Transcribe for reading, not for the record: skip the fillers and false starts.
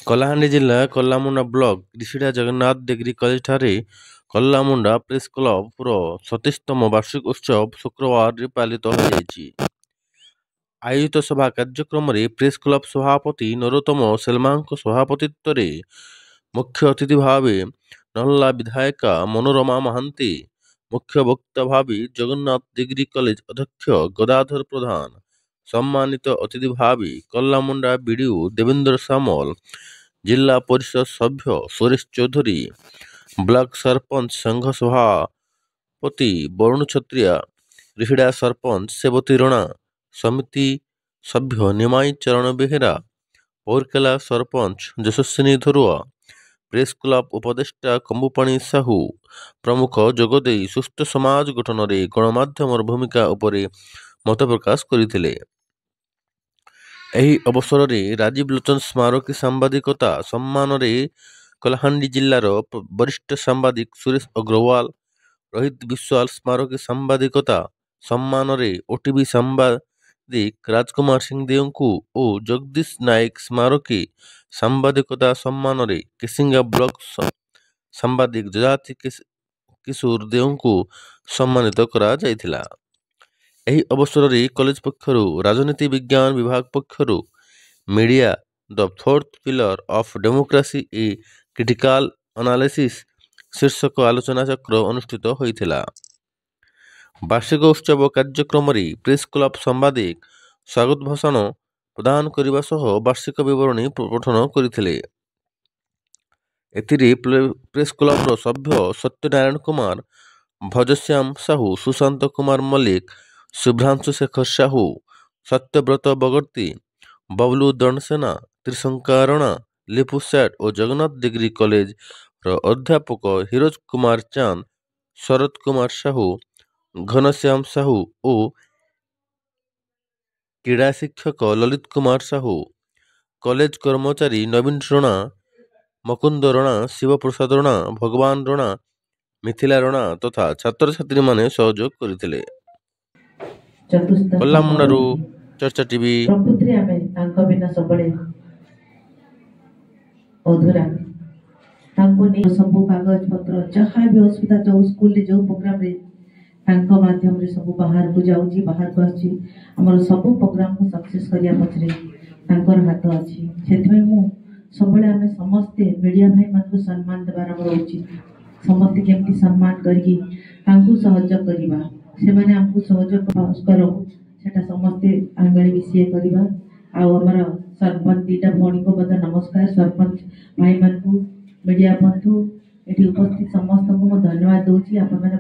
କଳାହାଣ୍ଡି ଜିଲ୍ଲା କଲାମୁଣ୍ଡା block Rishida Jagannath degree କଲେଜଠାରେ କଲାମୁଣ୍ଡା press କ୍ଲବର 37ତମ ବାର୍ଷିକ ଉତ୍ସବ ଶୁକ୍ରବାରରେ ପାଳିତ ହୋଇଯାଇଛି। ଆୟୋଜିତ ସଭା କାର୍ଯ୍ୟକ୍ରମରେ ପ୍ରେସ୍ କ୍ଲବ ସଭାପତି ନରୋତ୍ତମ ସେଲମାଙ୍କ ସଭାପତିତ୍ୱରେ ମୁଖ୍ୟ ଅତିଥି ଭାବେ ନହଲା ବିଧାୟିକା ମନୋରମା ମହାନ୍ତି, ମୁଖ୍ୟ ବକ୍ତା ଭାବେ ଜଗନ୍ନାଥ ଡିଗ୍ରୀ କଲେଜ ଅଧ୍ୟକ୍ଷ ଗଦାଧର ପ୍ରଧାନ, ସମ୍ମାନିତ ଅତିଥି ଭାବେ କଲାମୁଣ୍ଡା ବିଡିଓ ଦେବେନ୍ଦ୍ର ସାମଲ, ଜିଲ୍ଲା ପରିଷଦ ସଭ୍ୟ ସୁରେଶ ଚୌଧୁରୀ, ବ୍ଲକ ସରପଞ୍ଚ ସଂଘ ସଭାପତି ବରୁଣ ଛତ୍ରିଆ, ରିଷିଡ଼ା ସରପଞ୍ଚ ସେବତୀ ରଣା, ସମିତି ସଭ୍ୟ ନିମାଇ ଚରଣ ବେହେରା, ପୌରକେଲା ସରପଞ୍ଚ ଯଶସ୍ୱିନୀ ଧରୁଆ, ପ୍ରେସ୍ କ୍ଲବ ଉପଦେଷ୍ଟା କମ୍ବୁପାଣି ସାହୁ ପ୍ରମୁଖ ଯୋଗଦେଇ ସୁସ୍ଥ ସମାଜ ଗଠନରେ ଗଣମାଧ୍ୟମର ଭୂମିକା ଉପରେ ମତ ପ୍ରକାଶ କରିଥିଲେ। ଏହି ଅବସରରେ ରାଜୀବ ଲୋଚନ ସ୍ମାରକୀ ସାମ୍ବାଦିକତା ସମ୍ମାନରେ କଳାହାଣ୍ଡି ଜିଲ୍ଲାର ବରିଷ୍ଠ ସାମ୍ବାଦିକ ସୁରେଶ ଅଗ୍ରୱାଲ, ରୋହିତ ବିଶ୍ୱାଳ ସ୍ମାରକୀ ସାମ୍ବାଦିକତା ସମ୍ମାନରେ ଓଟିଭି ସାମ୍ବାଦିକ ରାଜକୁମାର ସିଂଦେଓଙ୍କୁ ଓ ଜଗଦୀଶ ନାୟକ ସ୍ମାରକୀ ସାମ୍ବାଦିକତା ସମ୍ମାନରେ କେସିଙ୍ଗା ବ୍ଲକ ସାମ୍ବାଦିକ ଯଯାତି କିଶୋର ଦେଓଙ୍କୁ ସମ୍ମାନିତ କରାଯାଇଥିଲା। ଏହି ଅବସରରେ କଲେଜ ପକ୍ଷରୁ ରାଜନୀତି ବିଜ୍ଞାନ ବିଭାଗ ପକ୍ଷରୁ media the fourth pillar of democracy A critical analysis ଶୀର୍ଷକ ଆଲୋଚନା ଚକ୍ର ଅନୁଷ୍ଠିତ ହୋଇଥିଲା। ବାର୍ଷିକ ଉତ୍ସବ କାର୍ଯ୍ୟକ୍ରମରେ ପ୍ରେସ୍ କ୍ଲବ ସାମ୍ବାଦିକ ସ୍ୱାଗତ ଭାଷଣ ପ୍ରଦାନ କରିବା ସହ ବାର୍ଷିକ ବିବରଣୀ ପଠନ କରିଥିଲେ। ଏଥିରେ ପ୍ରେସ୍ କ୍ଲବର ସଭ୍ୟ ସତ୍ୟନାରାୟଣ କୁମାର, ଭଜଶ୍ୟାମ ସାହୁ, ସୁଶାନ୍ତ କୁମାର ମଲ୍ଲିକ, ଶୁଭ୍ରାଂଶୁ ଶେଖର ସାହୁ, ସତ୍ୟବ୍ରତ ବଗର୍ତ୍ତୀ, ବବଲୁ ଦଣ୍ଡସେନା, ତ୍ରିଶଙ୍କା ରଣା, ଲିପୁ ସେଠ ଓ ଜଗନ୍ନାଥ ଡିଗ୍ରୀ କଲେଜର ଅଧ୍ୟାପକ ହିରୋଜ କୁମାର ଚାନ୍ଦ, ଶରତ କୁମାର ସାହୁ, ଘନଶ୍ୟାମ ସାହୁ ଓ କ୍ରୀଡ଼ା ଶିକ୍ଷକ ଲଳିତ କୁମାର ସାହୁ, କଲେଜ କର୍ମଚାରୀ ନବୀନ ରଣା, ମକୁନ୍ଦ ରଣା, ଶିବପ୍ରସାଦ ରଣା, ଭଗବାନ ରଣା, ମିଥିଳା ରଣା ତଥା ଛାତ୍ରଛାତ୍ରୀମାନେ ସହଯୋଗ କରିଥିଲେ। କଲାମୁଣ୍ଡାରୁ ଚର୍ଚ୍ଚା ଟିଭି। ପ୍ରକୃତିରେ ଆମେ ତାଙ୍କ ବିନା ସବୁବେଳେ ଅଧୁରା। ତାଙ୍କୁ ନେଇ ସବୁ କାଗଜ ପତ୍ର ଯାହା ବି ଅସୁବିଧା, ଯୋଉ ସ୍କୁଲରେ ଯୋଉ ପ୍ରୋଗ୍ରାମରେ ତାଙ୍କ ମାଧ୍ୟମରେ ସବୁ ବାହାରକୁ ଯାଉଛି, ବାହାରକୁ ଆସୁଛି। ଆମର ସବୁ ପ୍ରୋଗ୍ରାମକୁ ସକ୍ସେସ୍ କରିବା ପଛରେ ତାଙ୍କର ହାତ ଅଛି। ସେଥିପାଇଁ ମୁଁ ସବୁବେଳେ ଆମେ ସମସ୍ତେ ମିଡ଼ିଆ ଭାଇମାନଙ୍କୁ ସମ୍ମାନ ଦେବାର ଆମର ଉଚିତ। ସମସ୍ତେ କେମିତି ସମ୍ମାନ କରିକି ତାଙ୍କୁ ସହଯୋଗ କରିବା, ସେମାନେ ଆମକୁ ସହଯୋଗ କରୁ, ସେଟା ସମସ୍ତେ ଆମେ ମିଳିମିଶି କରିବା। ଆଉ ଆମର ସରପଞ୍ଚ ଦିଟା ଭଉଣୀଙ୍କୁ ମଧ୍ୟ ନମସ୍କାର। ସରପଞ୍ଚ ଭାଇମାନଙ୍କୁ, ମିଡ଼ିଆ ବନ୍ଧୁ, ଏଠି ଉପସ୍ଥିତ ସମସ୍ତଙ୍କୁ ମୁଁ ଧନ୍ୟବାଦ ଦେଉଛି। ଆପଣମାନେ